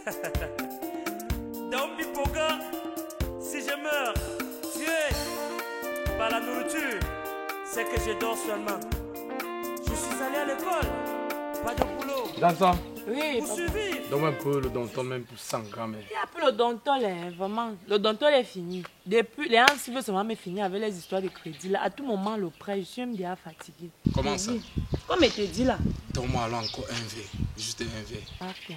Dans Bipoga, si je meurs tué par la nourriture, c'est que je dors seulement. Je suis allé à l'école, pas de boulot. Dans ça, Oui, Pour survivre. donne un peu le denton même pour 100 grammes. il n'y a plus le dontol, vraiment. Le dontol est fini. Depuis, les gens qui veulent seulement me finir avec les histoires de crédit. Là, à tout moment, le prêt, je suis même déjà fatiguée. Comment ça? Comme je te dis là. Donne-moi alors encore un verre. Juste un verre. Ok.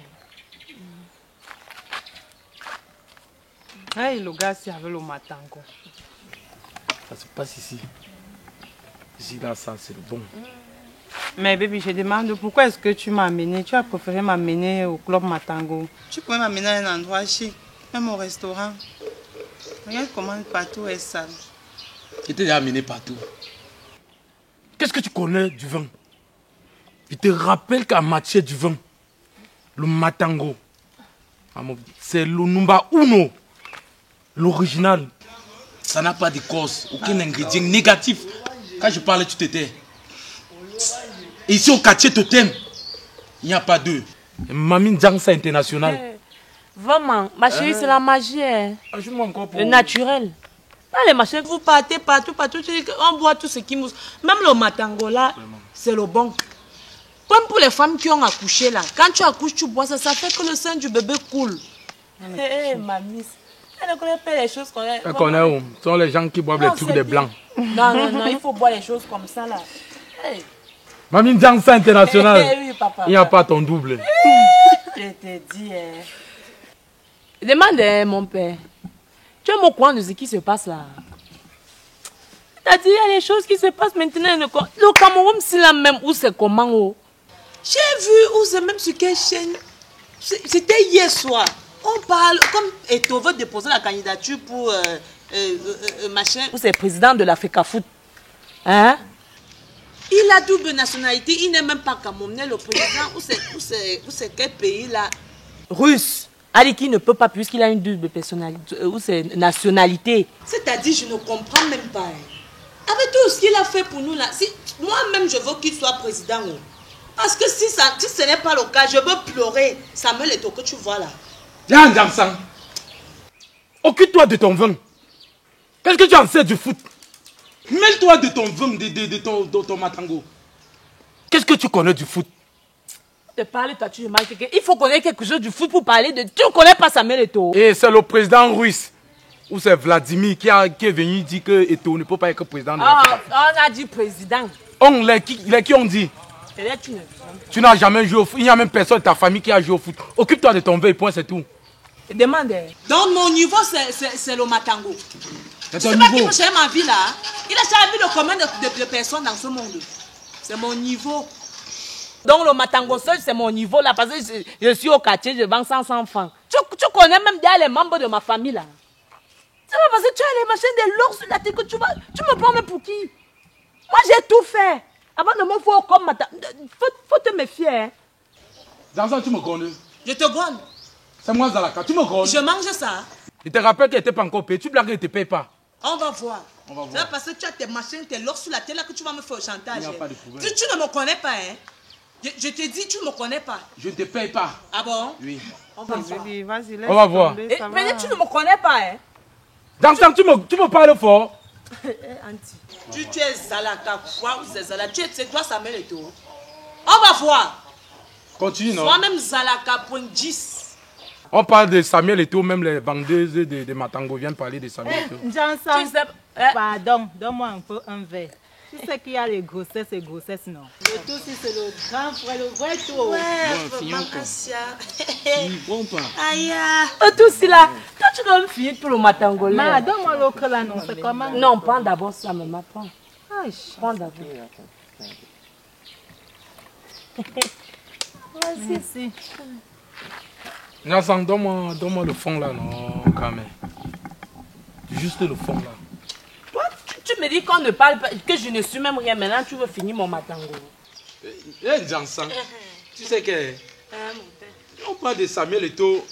Hey, le gars, c'est avec le matango. Ça se passe ici. Ici, là, ça, c'est le bon. Mais baby, je demande pourquoi est-ce que tu m'as amené. Tu as préféré m'amener au club Matango. Tu pouvais m'amener à un endroit chic, même au restaurant. Regarde comment le partout est sale. Je t'ai déjà amené partout. Qu'est-ce que tu connais du vin? Je te rappelle qu'à Mathieu du vin, le Matango, c'est le Numba Uno, l'original. Ça n'a pas de cause, aucun ingrédient négatif. Quand je parlais, tu t'étais. Et ici au quartier Totem, il n'y a pas d'eux. Mamine Djangsa International. Vraiment, ma chérie, c'est la magie. Ajoute-moi encore pour... Le naturel. Pas les machins que vous partez partout, on boit tout ce qui mousse. Même le matango là, c'est le bon. Comme pour les femmes qui ont accouché là. Quand tu accouches, tu bois ça, ça fait que le sein du bébé coule. Hé, mamie, elle ne connaît pas les choses qu'on a. Elle connaît où? Ce sont les gens qui boivent les trucs des blancs. Non, il faut boire les choses comme ça là. Hey. Mamine Djangsa International. Oui, papa. Il n'y a pas ton double. Je te dis. Demande, mon père. Tu es au courant de ce qui se passe là? C'est-à-dire, il y a des choses qui se passent maintenant. Le Cameroun, c'est la même où c'est comment? Oh? J'ai vu où c'est même sur quelle chaîne. C'était hier soir. On parle, comme Eto'o veut déposer la candidature pour machin. Où c'est président de l'Africa Foot. Hein? Il a double nationalité. Il n'est même pas camerounais, le président. Où c'est quel pays là? Russe. Ali qui ne peut pas puisqu'il a une double personnalité. Où c'est nationalité. C'est-à-dire, je ne comprends même pas. Hein. Avec tout ce qu'il a fait pour nous là, si, moi-même je veux qu'il soit président. Oh. Parce que si ce n'est pas le cas, je veux pleurer. Samuel Eto'o que tu vois là. Viens, Djangsa. Occupe-toi de ton vin. Qu'est-ce que tu en sais du foot? Mêle-toi de ton vin, de ton matango. Qu'est-ce que tu connais du foot? De parler, toi, tu remarques qu'il faut connaître quelque chose du foot pour parler de... Tu ne connais pas Samuel Eto'o. Et c'est le président russe. Ou c'est Vladimir qui est venu dire que Eto'o ne peut pas être président de la FIFA. On a dit président. Qui ont dit? Et là, tu n'as jamais joué au foot. Il n'y a même personne de ta famille qui a joué au foot. Occupe-toi de ton vin, point, c'est tout. Demande. Donc mon niveau, c'est le matango. C'est ton niveau. Tu sais pas qui ma vie là. Il a jamais vu le commun de personnes dans ce monde. C'est mon niveau. Donc le matango seul, c'est mon niveau là. Parce que je suis au quartier, je vends 100 francs. Tu connais même déjà les membres de ma famille là. C'est pas parce que tu as les machins de l'or sur la tête que tu me prends même pour qui? Moi j'ai tout fait. Avant de me voir comme matango. Faut te méfier. Hein. Dans ça, tu me connais. Je te gonne. C'est moi Zalaka, tu me connais. Je mange ça. Je te rappelle qu'elle n'était pas encore payée. Tu blagues, elle ne te paye pas. On va voir. C'est parce que tu as tes machins, tes l'or sur la tête là que tu vas me faire au chantage. Il n'y a pas de problème. Tu ne me connais pas, hein? Je te dis, tu ne me connais pas. Je ne te paye pas. Ah bon? Oui. On va voir. On va voir. Mais tu ne me connais pas, hein? Dans ça, tu me parles fort. Tu es Zalaka, quoi? Ou c'est Zalaka? C'est toi, Samuel Eto'o. On va voir. Continue, non? Toi-même, Zalaka.10. On parle de Samuel Eto'o, même les vendeuses de Matango viennent parler de Samuel Eto'o. Djangsa, pardon, donne-moi un peu un verre. Tu sais qu'il y a les grossesses et grossesses, non? Le tout, si c'est le grand frère, le vrai tout. Ouais, Mankasia. Bon pas. Aïe. Tout c'est là. Toi, tu dois me finir pour le matango là. Ma, donne-moi l'autre là, non? C'est comment? Non, prends d'abord ça, maman. Prends. Prends d'abord. Vas-y, si. Nassan, donne-moi le fond là, non, quand même. Juste le fond là. Toi, tu me dis qu'on ne parle pas, que je ne suis même rien. Maintenant, tu veux finir mon matango. Eh, Djangsa, tu sais que... on parle de Samuel Eto'o.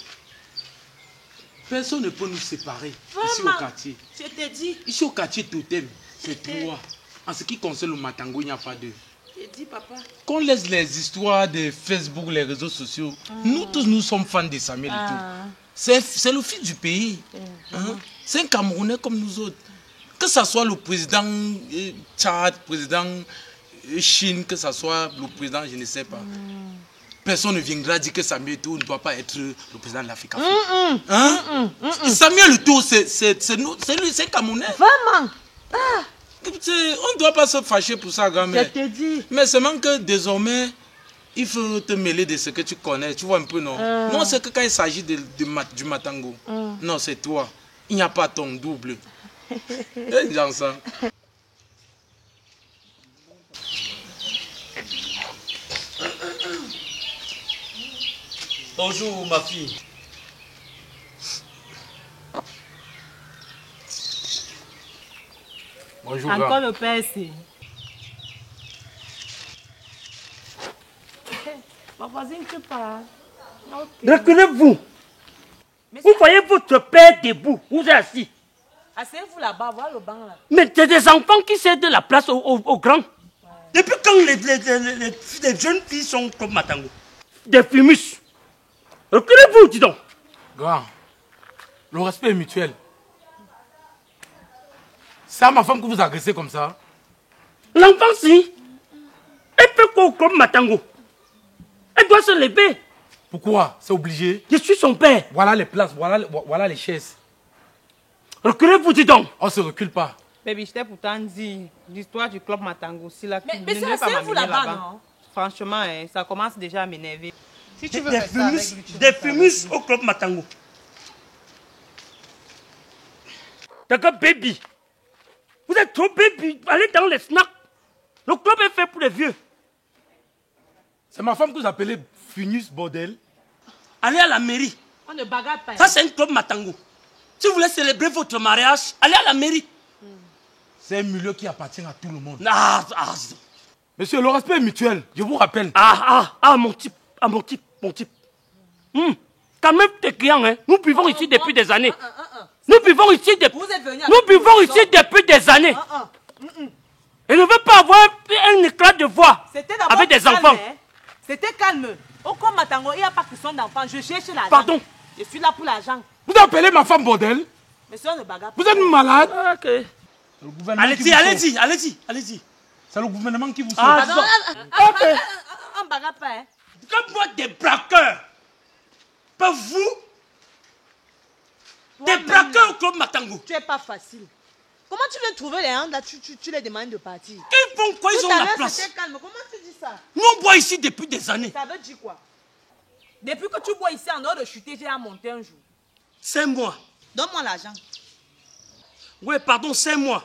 Personne ne peut nous séparer ici au quartier. Je te dis. Ici au quartier Totem, c'est toi. En ce qui concerne le matango, il n'y a pas d'eux. J'ai dit, papa. Qu'on laisse les histoires de Facebook, les réseaux sociaux. Nous tous, nous sommes fans de Samuel et tout. C'est le fils du pays. Hein? C'est un Camerounais comme nous autres. Que ce soit le président Tchad, le président Chine, que ce soit le président, je ne sais pas. Personne ne viendra dire que Samuel Eto'o ne doit pas être le président de l'Afrique. Samuel Eto'o, c'est un Camerounais. Vraiment? On ne doit pas se fâcher pour ça, grand-mère. Je te dis. Mais seulement que désormais, il faut te mêler de ce que tu connais. Tu vois un peu, non? Non, c'est que quand il s'agit du Matango, non, c'est toi. Il n'y a pas ton double. Et genre ça. Bonjour, ma fille. Bonjour, Encore grand. le père ici. Ma voisine, tu parles. Reculez-vous. Vous voyez votre père debout, vous êtes assis. Asseyez-vous là-bas, voilà le banc là. Mais c'est des enfants qui cèdent la place aux grands. Depuis quand les jeunes filles sont comme Matango? Des fumus. Reculez-vous, dis donc. Grand, le respect est mutuel. C'est à ma femme que vous agressez comme ça. L'enfant, si, elle peut quoi comme Matango. Elle doit se lever. Pourquoi? C'est obligé. Je suis son père. Voilà les places, voilà les chaises. Reculez-vous, dis donc. On ne se recule pas. Baby, je t'ai pourtant dit l'histoire du club Matango. Si là, Mais ne c'est devez pas asseyez-vous m'amener là-bas, là-bas. non? Franchement, ça commence déjà à m'énerver. Si tu veux Des faire ça avec lui, tu fumus, veux ça avec lui. au club Matango. D'accord, baby. Vous êtes trop baby. Allez dans les snacks. Le club est fait pour les vieux. C'est ma femme que vous appelez Funus Bordel. Allez à la mairie. On ne bagarre pas. Ça, c'est un club Matango. Si vous voulez célébrer votre mariage, allez à la mairie. C'est un milieu qui appartient à tout le monde. Monsieur, le respect est mutuel, je vous rappelle. Mon type. Mon type. Quand même, tes clients, hein. Nous vivons ici depuis des années. Nous vivons ici depuis... Vous êtes venus Nous vivons ici depuis des années. Et ne veut pas avoir un éclat de voix avec des calme, enfants. Hein? C'était calme. Au club Matango, il n'y a pas question d'enfants. Je cherche l'argent. Pardon. Je suis là pour l'argent. Vous appelez ma femme Bordel? Monsieur, on ne bagarre pas. Vous êtes malade? Ok. Le gouvernement qui Allez-y, vous allez-y. C'est le gouvernement qui vous sauve. Pardon, Ok. on ne bagarre pas. Hein? Comme moi, des braqueurs. Pas vous. Des braqueurs au club Matango. Tu n'es pas facile. Comment tu viens de trouver les gens là, tu les demandes de partir. Ils font quoi? Ils Tout ont à la l'heure, place. c'était calme. Comment tu dis ça? Nous, on boit ici depuis des années. Ça veut dire quoi? Depuis que tu bois ici, en dehors de chuter, j'ai à monter un jour. 5 mois. Donne-moi l'argent. Oui, pardon, 5 mois.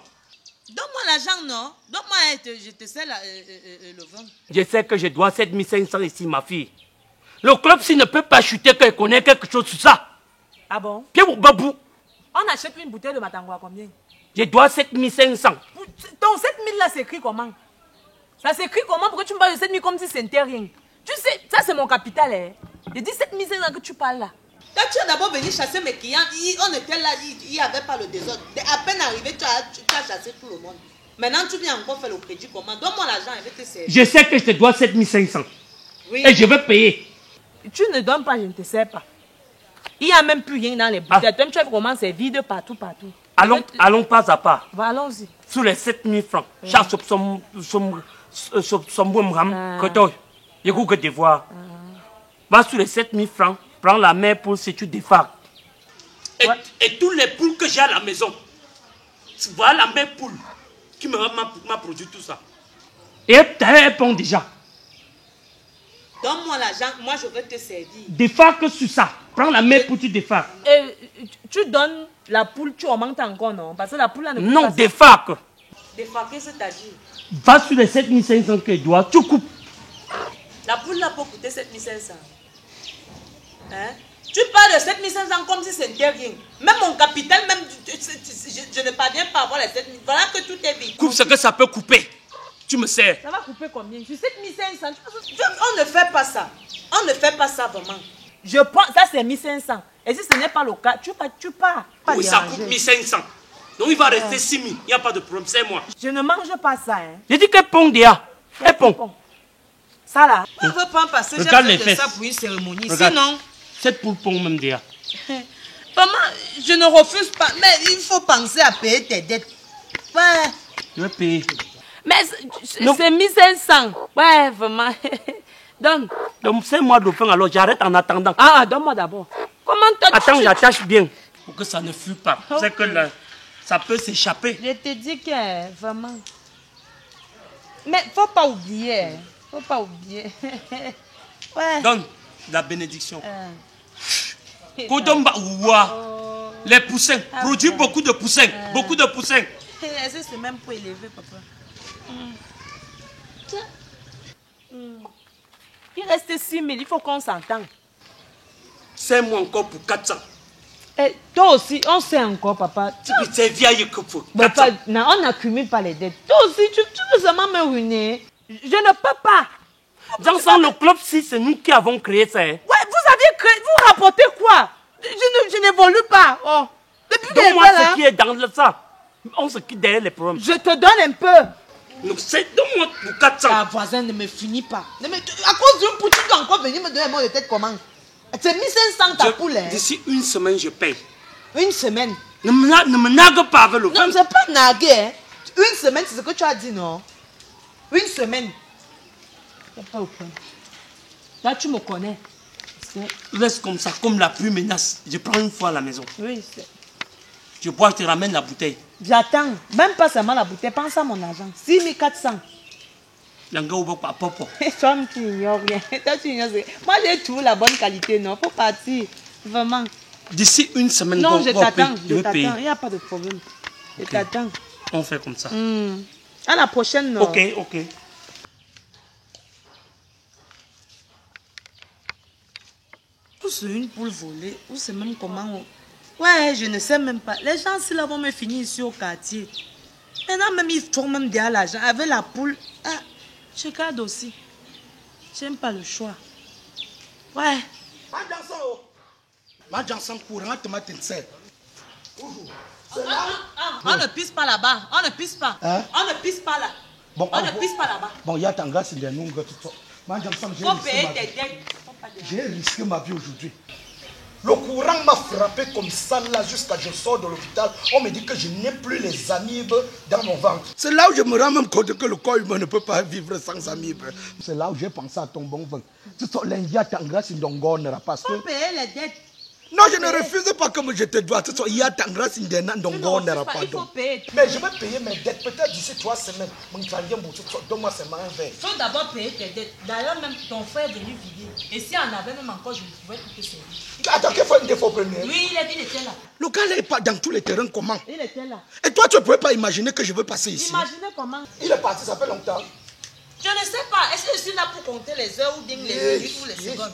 Donne-moi l'argent, non? Donne-moi, je te sais le vin. Je sais que je dois 7500 ici, ma fille. Le club, s'il ne peut pas chuter, qu'il connaît quelque chose sur ça. Ah bon? Pied ou babou. On achète une bouteille de Matango à combien? Je dois 7500. Ton 7000 là s'écrit comment? Ça s'écrit comment? Pourquoi tu me parles de 7000 comme si c'était rien? Tu sais, ça c'est mon capital. Hein? Je dis 7500 que tu parles là. Quand tu es d'abord venu chasser mes clients, on était là, il n'y avait pas le désordre. À peine arrivé, tu as chassé tout le monde. Maintenant, tu viens encore faire le crédit comment? Donne-moi l'argent, je vais te servir. Je sais que je te dois 7500. Oui. Et je vais payer. Tu ne donnes pas, je ne te sers pas. Il n'y a même plus rien dans les bouteilles. Toi, tu as comment c'est vide partout. Allons pas à pas. Va, allons-y. Sur les 7000 francs, chaque somme que toi, il y a que devoir. Va sur les 7000 francs, prends la main pour si tu défarques. Et tous les poules que j'ai à la maison, voilà la même poule qui m'a produit tout ça. Et tu réponds déjà. Donne-moi l'argent, moi je vais te servir. Défarque sur ça. Prends la main pour tu défarques. Et tu donnes la poule, tu augmentes encore, non? Parce que la poule là ne peut Non, pas... défarque. Défarquer, c'est-à-dire? Va sur les 7500 que tu dois, tu coupes. La poule là peut coûter 7500. Hein? Tu parles de 7500 comme si c'était rien. Même mon capital, même je ne parviens pas à avoir les 7000. Voilà que tout est vide. Coupe ce que ça peut couper. Tu me sers. Ça va couper combien? Je 7500. On ne fait pas ça. On ne fait pas ça vraiment. Je prends, ça c'est 1500. Et si ce n'est pas le cas, tu pars. Pas Oui, ça déranger. coûte 1500. Donc il va rester 6000. Il n'y a pas de problème. C'est moi. Je ne mange pas ça. Hein. Je dis que Pondéa. Et bon. Ça là, on ne veut pas passer Regarde les de fesses. ça pour une cérémonie. Regarde. Sinon, Cette poule pond même déjà. maman, je ne refuse pas. Mais il faut penser à payer tes dettes. Ouais. Je vais payer. Mais c'est 1500. Ouais, vraiment. Donne. Donc c'est moi de faire alors j'arrête en attendant. Ah, donne-moi d'abord. Comment toi Attends, j'attache bien. Pour que ça ne fuit pas. C'est que là, ça peut s'échapper. Je te dis que vraiment. Mais faut pas oublier. Faut pas oublier. Ouais. Donne la bénédiction. Kodomba ouwa. Les poussins. Produis beaucoup de poussins. Beaucoup de poussins. Est-ce que c'est même pour élever, papa? Il reste 6 000, il faut qu'on s'entende. C'est moi encore pour 400. Et toi aussi, on sait encore, papa. C'est vieille que pour 400. Papa, non, on n'accumule pas les dettes. Toi aussi, tu veux seulement me ruiner. Je ne peux pas. Dans le club, si c'est nous qui avons créé ça. Ouais, vous aviez créé, vous rapportez quoi? Je n'évolue pas. Oh. Depuis Donc moi, là, ce qui est dans ça, on se quitte derrière les problèmes. je te donne un peu. Donc c'est donne-moi pour 400. Ta voisin ne me finit pas. À cause d'une poule, tu dois encore venir me donner un mot de tête comment? C'est 1500 ta poule. Hein? D'ici une semaine, je paye. Une semaine? Ne me nague pas avec le Non, c'est pas naguer. Hein? Une semaine, c'est ce que tu as dit, non? Une semaine. Il n'y a pas au point. Là, tu me connais. Laisse comme ça, comme la pluie menace. Je prends une fois à la maison. Oui, c'est... Je bois, je te ramène la bouteille. J'attends. Même pas seulement la bouteille. Pense à mon argent. 6400. Yanga ou pas popo. Toi, tu ignores rien. Toi, tu ignores rien. Moi, j'ai toujours la bonne qualité, non? Faut partir. Vraiment. D'ici une semaine, Non, je t'attends. je vais payer. Il n'y a pas de problème. Je t'attends. On fait comme ça. À la prochaine, non? Ok, ok. Ou c'est une poule volée, ou c'est même comment... Ouais, je ne sais même pas. Les gens, si là, vont me finir ici au quartier. Maintenant, même, ils font même derrière l'argent. Avec la poule, ah, je garde aussi. J'aime pas le choix. Ouais. On ne pisse pas là-bas. On ne pisse pas. Hein? On ne pisse pas là. Bon, on ne pisse pas là-bas. Bon, il y a ta grâce, il y a nous, tout ça. Faut payer tes dettes. J'ai risqué ma vie aujourd'hui. Le courant m'a frappé comme ça là jusqu'à je sors de l'hôpital. On me dit que je n'ai plus les amibes dans mon ventre. C'est là où je me rends même compte que le corps humain ne peut pas vivre sans amibes. C'est là où j'ai pensé à ton bon vin. Tu sors l'India Tangra Sindongonera parce que... Faut payer les dettes. Non, je ne refuse pas comme je te dois. Tu sors il y a Tangra Sindongonera pas. Il faut payer. Mais je vais payer mes dettes peut-être d'ici 3 semaines. Donne-moi seulement un verre. Il faut d'abord payer tes dettes. D'ailleurs, même ton frère est venu vider. Et si on avait même encore, je ne pouvais plus te servir. Attends, qu'il faut une défaut premier. Oui, il était là. Le gars là est pas dans tous les terrains comment? Il était là. Et toi, tu ne pouvais pas imaginer que je veux passer ici. Imaginez comment. Il est parti, ça fait longtemps. Je ne sais pas. Est-ce que je suis là pour compter les heures ou bien les minutes ou les secondes?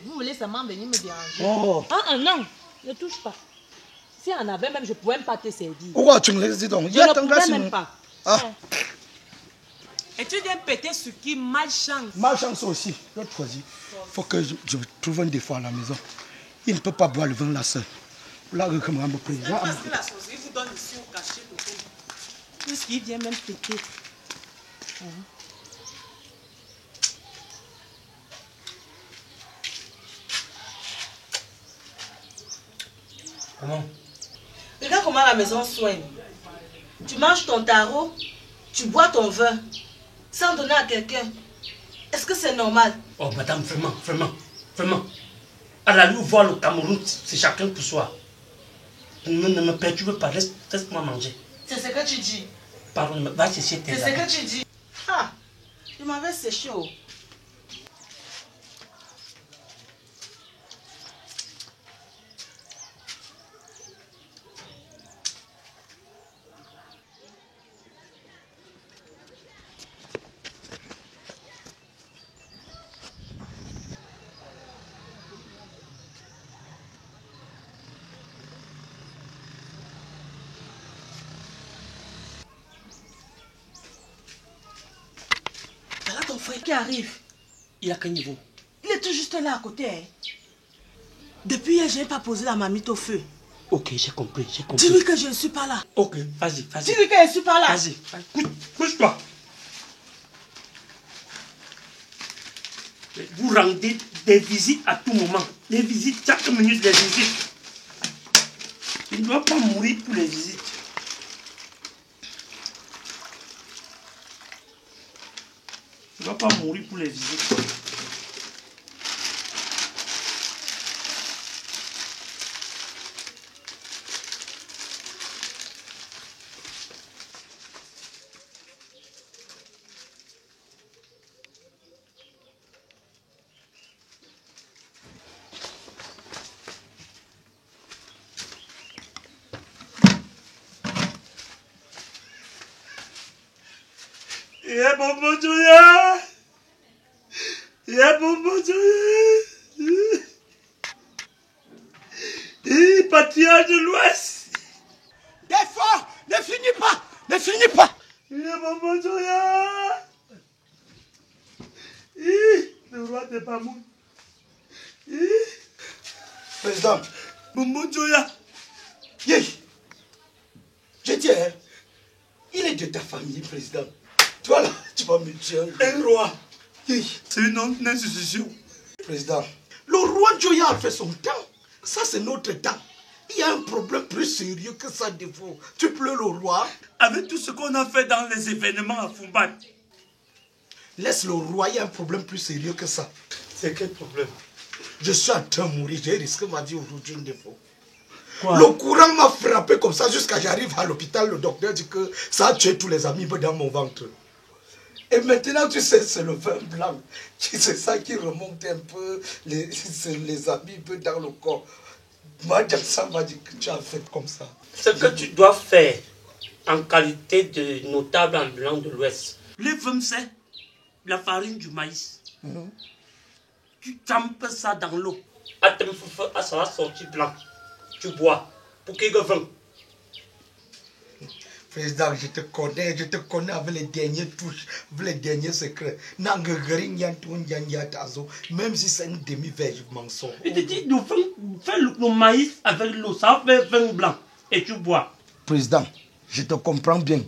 Vous voulez seulement venir me déranger? Oh. Non, ne touche pas. Si on avait même, je ne pouvais même pas te servir. Pourquoi tu me laisses donc? Je ne pouvais même pas. Ah. Et tu viens péter ce qui malchance. Malchance aussi. L'autre fois, il faut que je trouve un défaut à la maison. Il ne peut pas boire le vin là seul. Là, comment me prier. Parce que la sorcellerie vous donne ici au cachet de tout. Tout ce qui vient même péter. Comment? Regarde comment la maison soigne. Tu manges ton tarot, tu bois ton vin, sans donner à quelqu'un. Est-ce que c'est normal? Oh, madame, vraiment, vraiment, vraiment. À la où voir le Cameroun, c'est chacun pour soi. Ne me perturbe pas, laisse-moi manger. C'est ce que tu dis. Pardon, va chercher tes C'est ce que tu dis. Ah, tu m'avais séché. Oh. qui arrive. Il a quel niveau? Il est tout juste là à côté. Hein. Depuis hier, je n'ai pas posé la marmite au feu. Ok, j'ai compris, j'ai compris. Dis-lui que je ne suis pas là. Ok, vas-y, vas-y. Dis-lui que je ne suis pas là. Vas-y, couche-toi. Vous rendez des visites à tout moment. Des visites, chaque minute, des visites. Il ne doit pas mourir pour les visites. Il ne doit pas mourir pour les visites. Yeah, Bobo Joya! Yeah, Bobo Joya! Patriarche de l'Ouest! Défends! Ne finis pas! Ne finis pas! Yeah, Bobo Joya! Le roi de Bamoun! Président! Bobo Joya! Yeah. Je dis, hein, il est de ta famille, président. Toi là, tu vas me tuer. Un roi! Yeah. C'est une institution. Président, le roi Joya a fait son temps. Ça, c'est notre temps. Il y a un problème plus sérieux que ça, défaut. Tu pleures le roi. Avec tout ce qu'on a fait dans les événements à Fumbat. Laisse le roi, il y a un problème plus sérieux que ça. C'est quel problème? Je suis en train de mourir, j'ai risqué ma vie aujourd'hui, une défaut. Quoi? Le courant m'a frappé comme ça jusqu'à j'arrive à l'hôpital. Le docteur dit que ça a tué tous les amibes dans mon ventre. Et maintenant, tu sais, c'est le vin blanc. C'est ça qui remonte un peu les amibes dans le corps. Moi, ça m'a dit que tu as fait comme ça. Ce que tu dois faire en qualité de notable ambulant de l'Ouest. Les vins, c'est la farine du maïs. Tu trempes ça dans l'eau. Ça va sortir blanc. Tu bois pour qu'il y ait vin. Président, je te connais avec les dernières touches, avec les derniers secrets. Même si c'est une demi-verge, je m'en sors. Il te dit de faire le maïs avec l'eau, ça va faire vin blanc. Et tu bois. Président, je te comprends bien.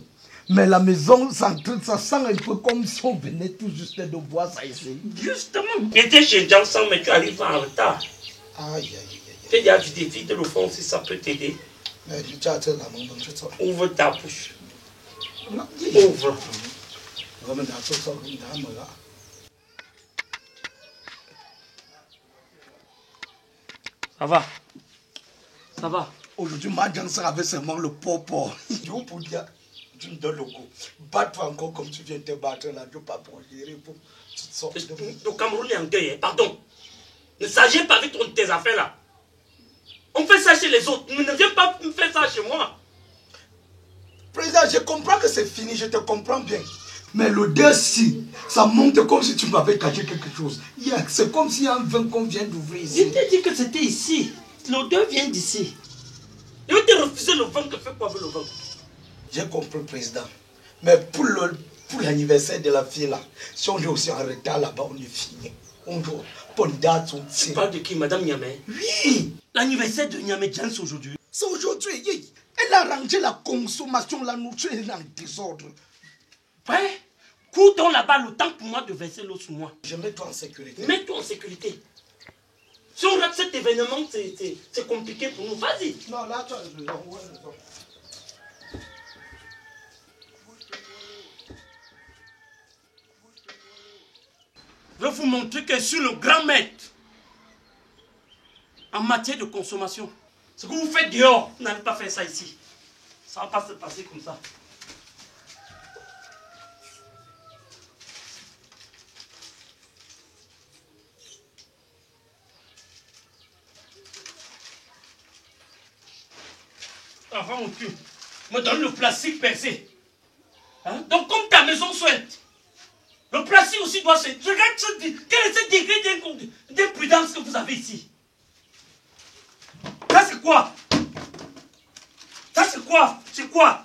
Mais la maison, ça sent un peu comme si on venait tout juste de voir ça ici. Justement. Tu étais chez Janssen, mais tu arrives en retard. Aïe, aïe, aïe. Tu as du défi de le fond si ça peut t'aider. Ouvre ta bouche. Ouvre. Ça va. Ça va. Aujourd'hui, ma Janssen avait seulement le popo. Pour dire, tu me donnes le goût. Bats-toi encore comme tu viens de te battre là. Je ne pas pour gérer. Le Cameroun est en deuil, pardon. Ne s'agis pas avec tes affaires là. On fait ça chez les autres. Ne viens pas me faire ça chez moi. Président, je comprends que c'est fini, je te comprends bien. Mais l'odeur, si, ça monte comme si tu m'avais caché quelque chose. C'est comme s'il y a un vin qu'on vient d'ouvrir ici. Je t'ai dit que c'était ici. L'odeur vient d'ici. Je vais te refuser le vin, que fais quoi avec le vin? J'ai compris, président. Mais pour l'anniversaire de la fille là, si on est aussi en retard là-bas, on est fini. On doit pour une date. Tu parles de qui, Madame Niamey? Oui. L'anniversaire de Niamey Jans aujourd'hui. C'est aujourd'hui. Elle a rangé la consommation, la nourriture, elle est en désordre. Ouais. Cours donc là-bas le temps pour moi de verser l'eau sur moi. Je mets toi en sécurité. Mets-toi en sécurité. Si on rate cet événement, c'est compliqué pour nous. Vas-y. Non, là, tu as raison. Je vais vous montrer que je suis le grand maître en matière de consommation. Ce que vous faites dehors, vous n'allez pas faire ça ici. Ça ne va pas se passer comme ça. Avant mon cul, me donne le plastique percé. Hein? Donc comme ta maison souhaite, le plastique aussi doit se... Regarde quel est ce degré d'imprudence que vous avez ici. Ça c'est quoi? Ça c'est quoi? C'est quoi?